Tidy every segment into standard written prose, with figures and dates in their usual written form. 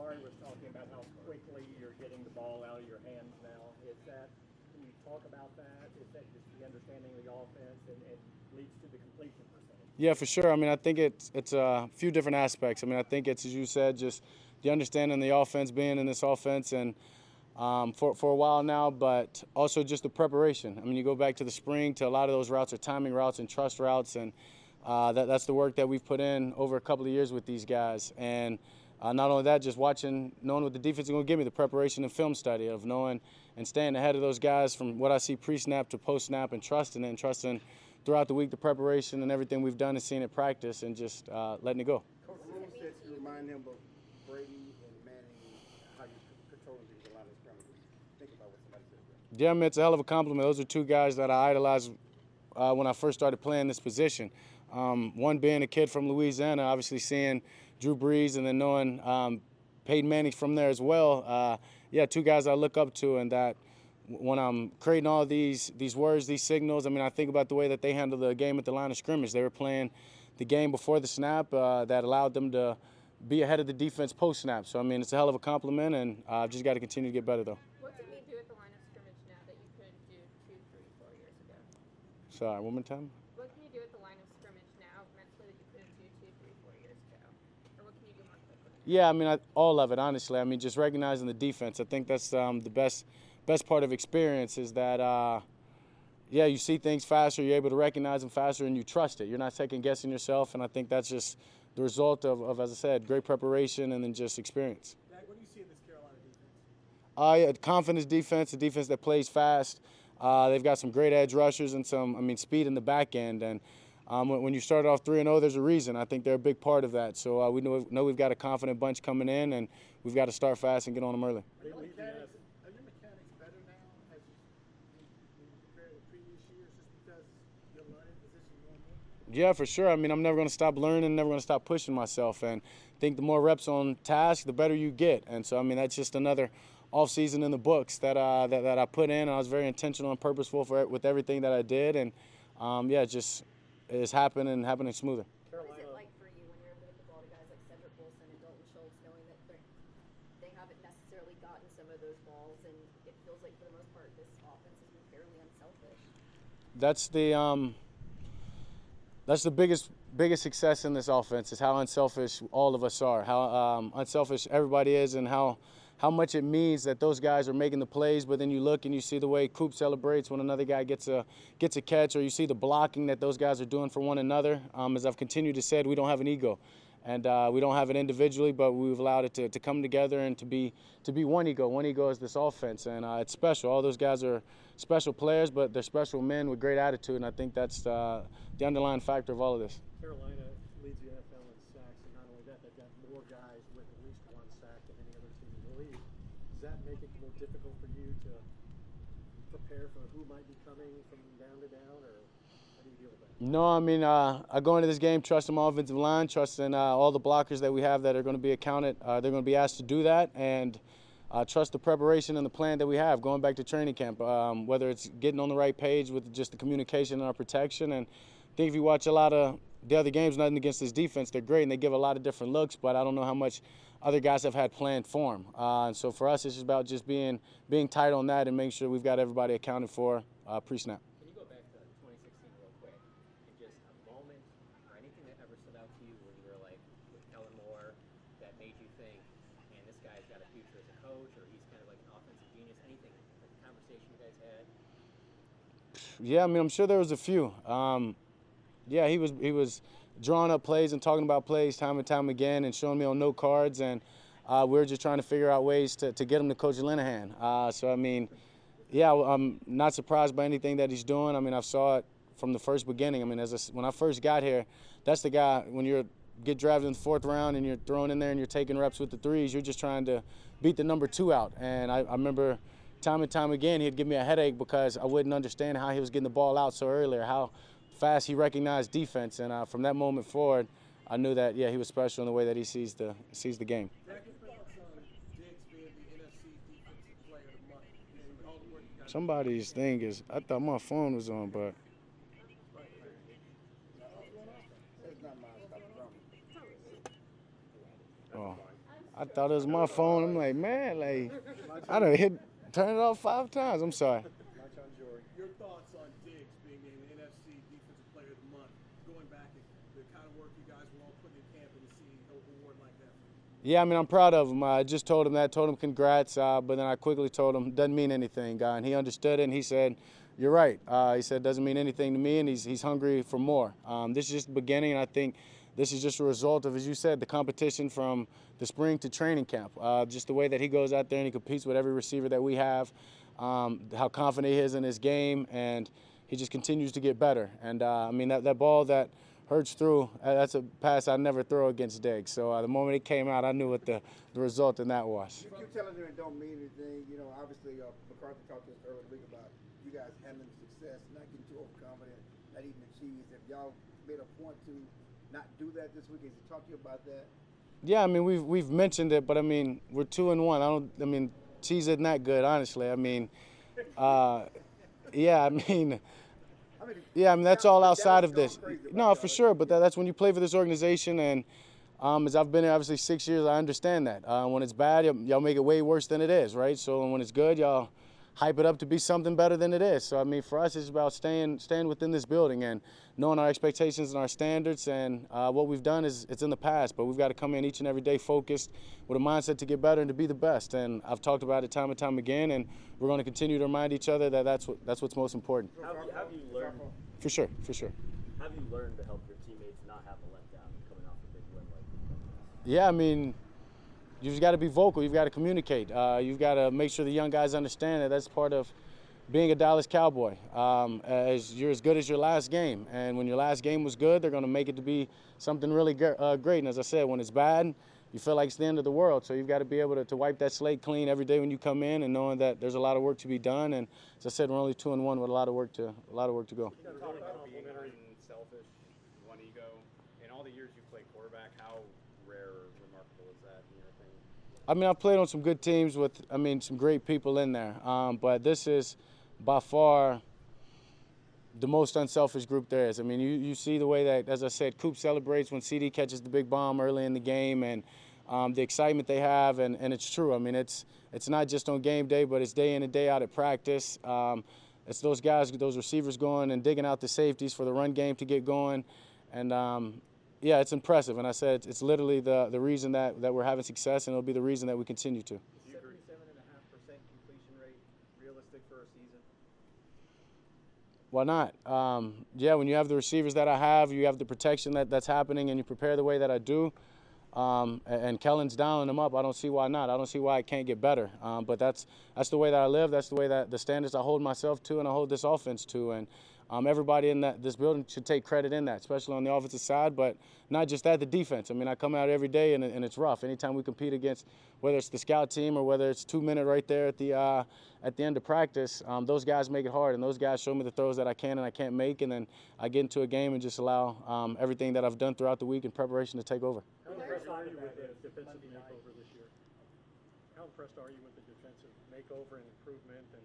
Amari was talking about how quickly you're getting the ball out of your hands now. Can you talk about that? Is that just the understanding of the offense and leads to the completion percentage? Yeah, for sure. I mean, I think it's a few different aspects. I mean, I think it's, as you said, just the understanding the offense, being in this offense, and for a while now, but also just the preparation. I mean, you go back to the spring, to a lot of those routes are timing routes and trust routes, and that's the work that we've put in over a couple of years with these guys. And not only that, just watching, knowing what the defense is going to give me, the preparation and film study of knowing and staying ahead of those guys from what I see pre-snap to post-snap, and trusting it, and trusting throughout the week the preparation and everything we've done and seen at practice, and just letting it go. Coach Rule said you remind him of Brady and Manning, how you control them to the line of scrimmage. Think about what somebody said. Yeah, I mean, it's a hell of a compliment. Those are two guys that I idolized when I first started playing this position. One being a kid from Louisiana, obviously seeing Drew Brees, and then knowing Peyton Manning from there as well. Yeah, two guys I look up to, and that when I'm creating all these words, these signals, I mean, I think about the way that they handle the game at the line of scrimmage. They were playing the game before the snap that allowed them to be ahead of the defense post-snap. So, I mean, it's a hell of a compliment, and I've just got to continue to get better, though. What can you do at the line of scrimmage now that you couldn't do 2, 3, 4 years ago? Sorry, one more time? What can you do at the line of scrimmage now mentally that you couldn't do 2, 3, 4 years ago? Or what can you do more quickly? Yeah, I mean, all of it, honestly. I mean, just recognizing the defense. I think that's the best part of experience is that, yeah, you see things faster, you're able to recognize them faster, and you trust it. You're not second-guessing yourself, and I think that's just the result of, as I said, great preparation and then just experience. Dak, what do you see in this Carolina defense? Yeah, confidence defense, a defense that plays fast. They've got some great edge rushers and some, I mean, speed in the back end. And when you start off 3-0, there's a reason. I think they're a big part of that. So we know we've got a confident bunch coming in, and we've got to start fast and get on them early. Are your mechanics better now as you compare to previous years just because you're learning position more and more? Yeah, for sure. I mean, I'm never going to stop learning, never going to stop pushing myself. And I think the more reps on task, the better you get. And so, I mean, that's just another off-season in the books that I put in. And I was very intentional and purposeful with everything that I did. And, yeah, it's happening smoother. What is it like for you when you're able to get the ball to guys like Cedric Wilson and Dalton Schultz, knowing that they haven't necessarily gotten some of those balls, and it feels like for the most part this offense has been fairly unselfish? That's the biggest success in this offense is how unselfish all of us are, how unselfish everybody is, and how much it means that those guys are making the plays. But then you look and you see the way Coop celebrates when another guy gets a catch, or you see the blocking that those guys are doing for one another. As I've continued to say, we don't have an ego, and we don't have it individually, but we've allowed it to come together and to be one ego. One ego is this offense, and it's special. All those guys are special players, but they're special men with great attitude, and I think that's the underlying factor of all of this. Carolina leads the NFL in sacks, and not only that, they've got more guys with at least one sack than any other team in the league. Does that make it more difficult for you to prepare for who might be coming from down to down, or how do you deal with that? No, I mean, I go into this game trusting my offensive line, trusting all the blockers that we have that are going to be accounted. They're going to be asked to do that, and trust the preparation and the plan that we have going back to training camp, whether it's getting on the right page with just the communication and our protection. And I think if you watch a lot of the other games, nothing against this defense, they're great and they give a lot of different looks, but I don't know how much other guys have had planned for them. And so for us, it's just about just being tight on that and making sure we've got everybody accounted for pre-snap. Can you go back to 2016 real quick and just a moment or anything that ever stood out to you where you were like with Kellen Moore that made you think, man, this guy's got a future as a coach, or he's kind of like an offensive genius? Anything, like a conversation you guys had? Yeah, I mean, I'm sure there was a few. Yeah, he was drawing up plays and talking about plays time and time again and showing me on note cards, and we were just trying to figure out ways to get him to Coach Linehan. So, I mean, yeah, I'm not surprised by anything that he's doing. I mean, I saw it from the first beginning. I mean, when I first got here, that's the guy, when you get drafted in the 4th round and you're thrown in there and you're taking reps with the threes, you're just trying to beat the number 2 out. And I remember time and time again he'd give me a headache because I wouldn't understand how he was getting the ball out so early, or how fast he recognized defense. And from that moment forward, I knew that, yeah, he was special in the way that he sees the game. Somebody's thing is, I thought my phone was on, but. Oh, I thought it was my phone. I'm like, man, like, I done turn it off 5 times. I'm sorry. Your thoughts on Diggs being named NFC Defensive Player of the Month, going back at the kind of work you guys were all putting in camp and to see an award like that? Yeah, I mean, I'm proud of him. I just told him that, told him congrats, but then I quickly told him, doesn't mean anything, and he understood it, and he said, you're right. He said, doesn't mean anything to me, and he's hungry for more. This is just the beginning, and I think this is just a result of, as you said, the competition from the spring to training camp. Just the way that he goes out there and he competes with every receiver that we have, how confident he is in his game, and he just continues to get better. And, I mean, that ball that Hurts through, that's a pass I never throw against Diggs. So the moment it came out, I knew what the result in that was. You keep telling them it don't mean anything. You know, obviously, McCarthy talked to us earlier in the week about you guys handling success, not getting too overconfident, not eating the cheese. If y'all made a point to not do that this week, has he talked to you about that? Yeah, I mean, we've mentioned it, but I mean, we're 2-1. I mean, cheese isn't that good, honestly. I mean, yeah, I mean. Yeah, I mean, that's all outside of this. No, for sure, but that's when you play for this organization, and as I've been here obviously 6 years, I understand that. When it's bad, y'all make it way worse than it is, right? So when it's good, y'all hype it up to be something better than it is. So, I mean, for us, it's about staying within this building and knowing our expectations and our standards, and what we've done it's in the past, but we've got to come in each and every day focused with a mindset to get better and to be the best. And I've talked about it time and time again, and we're going to continue to remind each other that that's what's most important. How have you learned? For sure. How have you learned to help your teammates not have a letdown coming off a big win like this? Yeah, I mean, you've got to be vocal. You've got to communicate. You've got to make sure the young guys understand that that's part of being a Dallas Cowboy. As you're as good as your last game, and when your last game was good, they're going to make it to be something really great. And as I said, when it's bad, you feel like it's the end of the world. So you've got to be able to wipe that slate clean every day when you come in, and knowing that there's a lot of work to be done. And as I said, we're only 2-1 with a lot of work to go. You talk about being unselfish, one ego. In all the years you played quarterback, how rare or remarkable is that in your opinion? I mean, I've played on some good teams with, some great people in there. But this is by far the most unselfish group there is. I mean, you see the way that, as I said, Coop celebrates when CD catches the big bomb early in the game, and the excitement they have, and it's true. I mean, it's not just on game day, but it's day in and day out at practice. It's those guys, those receivers going and digging out the safeties for the run game to get going. And, yeah, it's impressive. And I said it's literally the reason that we're having success, and it'll be the reason that we continue to. 77.5% completion rate, realistic for a season? Why not? Yeah, when you have the receivers that I have, you have the protection that's happening, and you prepare the way that I do, and Kellen's dialing them up, I don't see why not. I don't see why it can't get better. But that's the way that I live. That's the way that the standards I hold myself to and I hold this offense to. And everybody in this building should take credit in that, especially on the offensive side, but not just that, the defense. I mean, I come out every day, and it's rough. Anytime we compete against, whether it's the scout team or whether it's 2 minute right there at the end of practice, those guys make it hard, and those guys show me the throws that I can and I can't make, and then I get into a game and just allow everything that I've done throughout the week in preparation to take over. How impressed are you with the defensive makeover this year? How impressed are you with the defensive makeover and improvement, and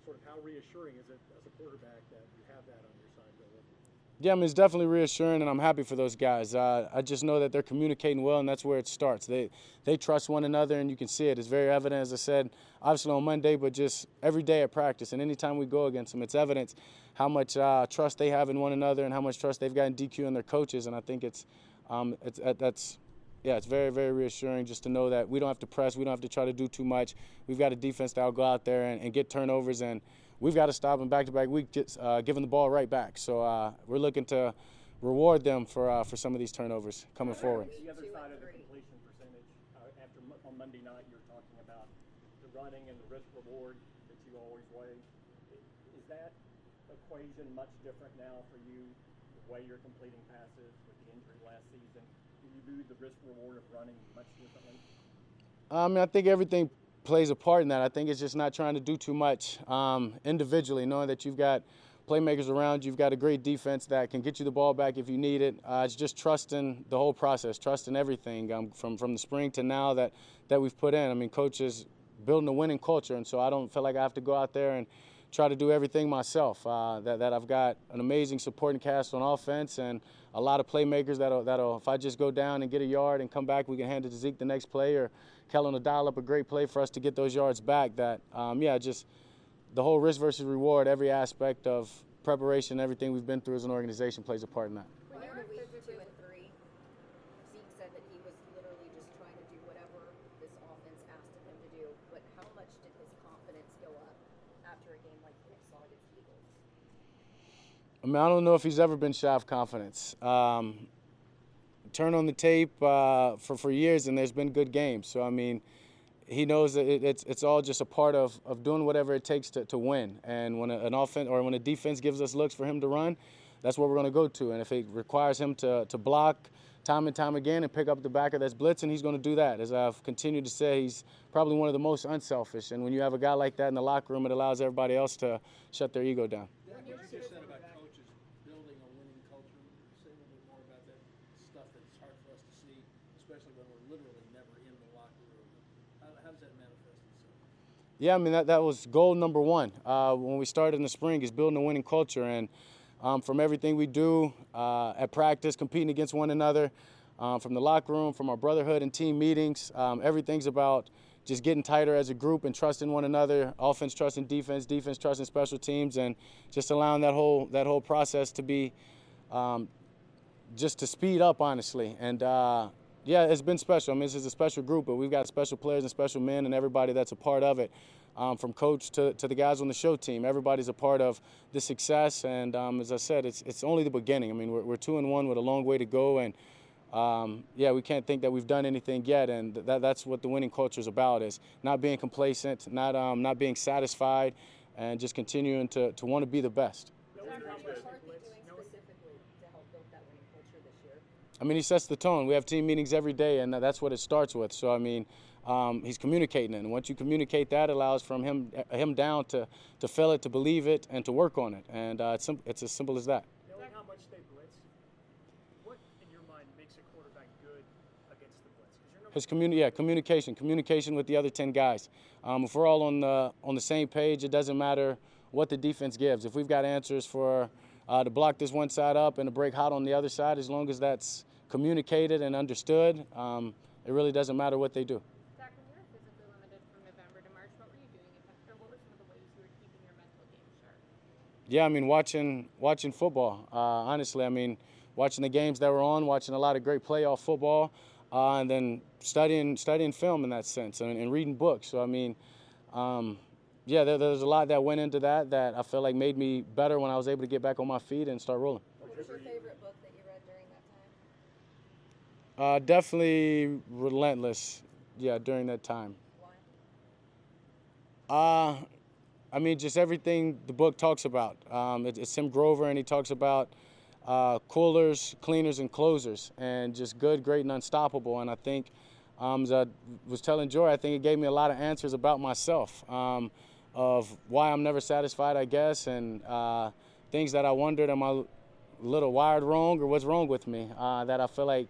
sort of how reassuring is it as a quarterback that you have that on your side go with you? Yeah, I mean, it's definitely reassuring, and I'm happy for those guys. I just know that they're communicating well, and that's where it starts. They trust one another, and you can see it. It's very evident, as I said, obviously on Monday, but just every day at practice. And anytime we go against them, it's evident how much trust they have in one another and how much trust they've got in DQ and their coaches. And I think it's very, very reassuring just to know that we don't have to press, we don't have to try to do too much. We've got a defense that will go out there and get turnovers, and we've got to stop them back-to-back week, giving the ball right back. So we're looking to reward them for some of these turnovers coming forward. The other side of the completion percentage, on Monday night, you're talking about the running and the risk reward that you always weigh. Is that equation much different now for you, the way you're completing passes with the injury last season? Do you view the risk reward of running much differently? I mean, I think everything plays a part in that. I think it's just not trying to do too much individually, knowing that you've got playmakers around you, you've got a great defense that can get you the ball back if you need it. It's just trusting the whole process, trusting everything from the spring to now that we've put in. I mean, Coach is building a winning culture, and so I don't feel like I have to go out there and try to do everything myself. That I've got an amazing supporting cast on offense and a lot of playmakers that'll if I just go down and get a yard and come back, we can hand it to Zeke the next play, or Kellen will dial up a great play for us to get those yards back. That just the whole risk versus reward, every aspect of preparation, everything we've been through as an organization plays a part in that. When you were in week 2 and 3, Zeke said that he was literally just trying to do whatever this offense asked of him to do. But how much did his confidence go up after a game like Nick saw against the Eagles? I mean, I don't know if he's ever been shy of confidence. Turn on the tape for years, and there's been good games. So, I mean, he knows that it's all just a part of doing whatever it takes to win. And when an offense or when a defense gives us looks for him to run, that's what we're going to go to. And if it requires him to block time and time again and pick up the backer that's blitzing, he's going to do that. As I've continued to say, he's probably one of the most unselfish. And when you have a guy like that in the locker room, it allows everybody else to shut their ego down. Dak, what you just said about coaches building a winning culture, say a little bit more about that stuff that's hard for us to see, especially when we're literally never in the locker room. How does that manifest itself? Yeah, I mean, that was goal number one when we started in the spring, is building a winning culture. And from everything we do at practice, competing against one another, from the locker room, from our brotherhood and team meetings, everything's about just getting tighter as a group and trusting one another, offense trusting defense, defense trusting special teams, and just allowing that whole process to be just to speed up, honestly. And yeah, it's been special. I mean, this is a special group, but we've got special players and special men and everybody that's a part of it, from coach to the guys on the show team. Everybody's a part of the success, and as I said, it's only the beginning. I mean, we're 2-1 with a long way to go, and yeah, we can't think that we've done anything yet, and that's what the winning culture is about, is not being complacent, not being satisfied, and just continuing to want to be the best. What is McCarthy doing specifically to help build that winning culture this year? I mean, he sets the tone. We have team meetings every day, and that's what it starts with. So, I mean, he's communicating it. And once you communicate that, it allows from him down to feel it, to believe it, and to work on it. And it's as simple as that. Knowing how much they blitz, what in your mind makes a quarterback good against the blitz? It's communication with the other 10 guys. If we're all on the same page, it doesn't matter what the defense gives. If we've got answers for to block this one side up and to break hot on the other side, as long as that's communicated and understood, it really doesn't matter what they do. Dak, when you were physically limited from November to March, what were you doing, or what were some of the ways you were keeping your mental game sharp? Yeah, I mean, watching football. Honestly, I mean, watching the games that were on, watching a lot of great playoff football, and then studying film in that sense, and reading books. So, I mean, yeah, there's a lot that went into that I feel like made me better when I was able to get back on my feet and start rolling. What was your favorite book that you read during that time? Definitely Relentless, yeah, during that time. Why? I mean, just everything the book talks about. It's Tim Grover, and he talks about coolers, cleaners, and closers, and just good, great, and unstoppable. And I think, as I was telling Joy, I think it gave me a lot of answers about myself, of why I'm never satisfied, I guess, and things that I wondered, am I a little wired wrong, or what's wrong with me, that I feel like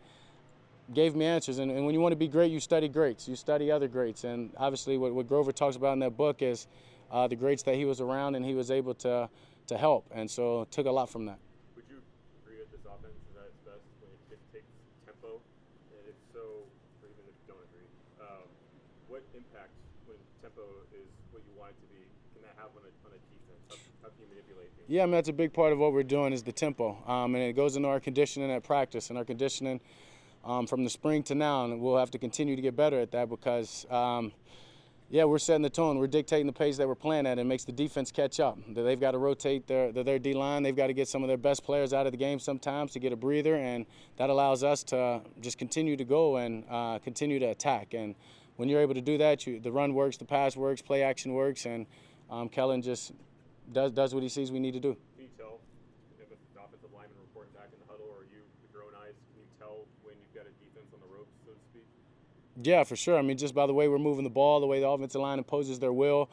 gave me answers. And when you want to be great, you study greats. You study other greats. And obviously what Grover talks about in that book is the greats that he was around and he was able to help. And so took a lot from that. Would you agree that this offense is at its best when it takes tempo? And if so, or even if you don't agree, what impact when tempo is what you want it to be, can that have on a defense? How can you manipulate things? Yeah, I mean, that's a big part of what we're doing is the tempo. And it goes into our conditioning at practice, and our conditioning from the spring to now, and we'll have to continue to get better at that because, yeah, we're setting the tone. We're dictating the pace that we're playing at, and it makes the defense catch up. They've got to rotate their D-line. They've got to get some of their best players out of the game sometimes to get a breather, and that allows us to just continue to go and continue to attack. And when you're able to do that, the run works, the pass works, play action works, and Kellen just does what he sees we need to do. Can you tell if the offensive lineman reporting back in the huddle, or you, with your own eyes, can you tell when you've got a defense on the ropes, so to speak? Yeah, for sure. I mean, just by the way we're moving the ball, the way the offensive line imposes their will.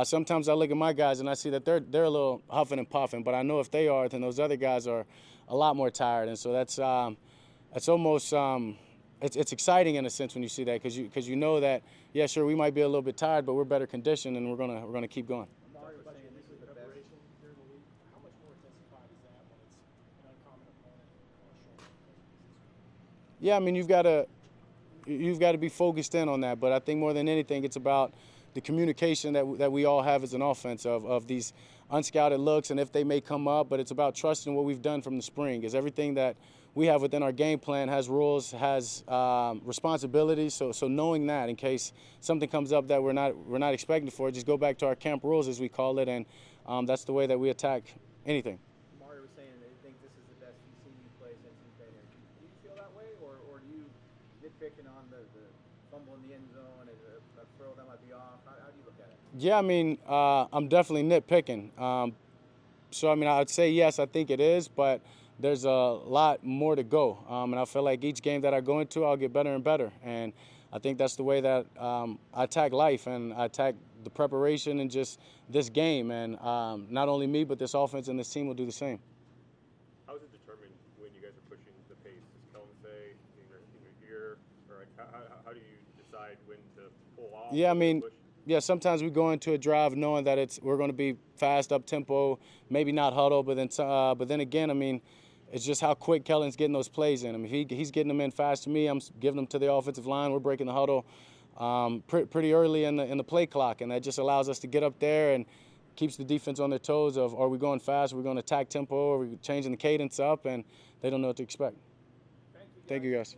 Sometimes I look at my guys and I see that they're a little huffing and puffing, but I know if they are, then those other guys are a lot more tired. And so that's almost it's exciting in a sense when you see that because you know that, yeah, sure, we might be a little bit tired, but we're better conditioned and we're gonna keep going. Mario saying this is the best Yeah, I mean, you've got to be focused in on that. But I think more than anything, it's about the communication that we all have as an offense of these unscouted looks and if they may come up. But it's about trusting what we've done from the spring. Is everything that we have within our game plan has rules, has responsibilities. So knowing that in case something comes up that we're not expecting for, just go back to our camp rules as we call it, and that's the way that we attack anything. Mario was saying that he thinks this is the best he's seen you play since he's been here. Do you feel that way, or do you nitpicking on the fumble in the end zone and a throw that might be off? How do you look at it? Yeah, I mean, I'm definitely nitpicking. So, I mean, I'd say yes, I think it is, but there's a lot more to go. And I feel like each game that I go into, I'll get better and better. And I think that's the way that I attack life and I attack the preparation and just this game. And not only me, but this offense and this team will do the same. How is it determined when you guys are pushing the pace? Does Kellen say in your ear, or like, how do you decide when to pull off? Yeah, I mean, push? yeah, sometimes we go into a drive knowing that we're going to be fast, up tempo, maybe not huddle, but then again, I mean, it's just how quick Kellen's getting those plays in. I mean, he's getting them in fast to me. I'm giving them to the offensive line. We're breaking the huddle pretty early in the play clock, and that just allows us to get up there and keeps the defense on their toes of, are we going fast, are we going to attack tempo, are we changing the cadence up, and they don't know what to expect. Thank you guys.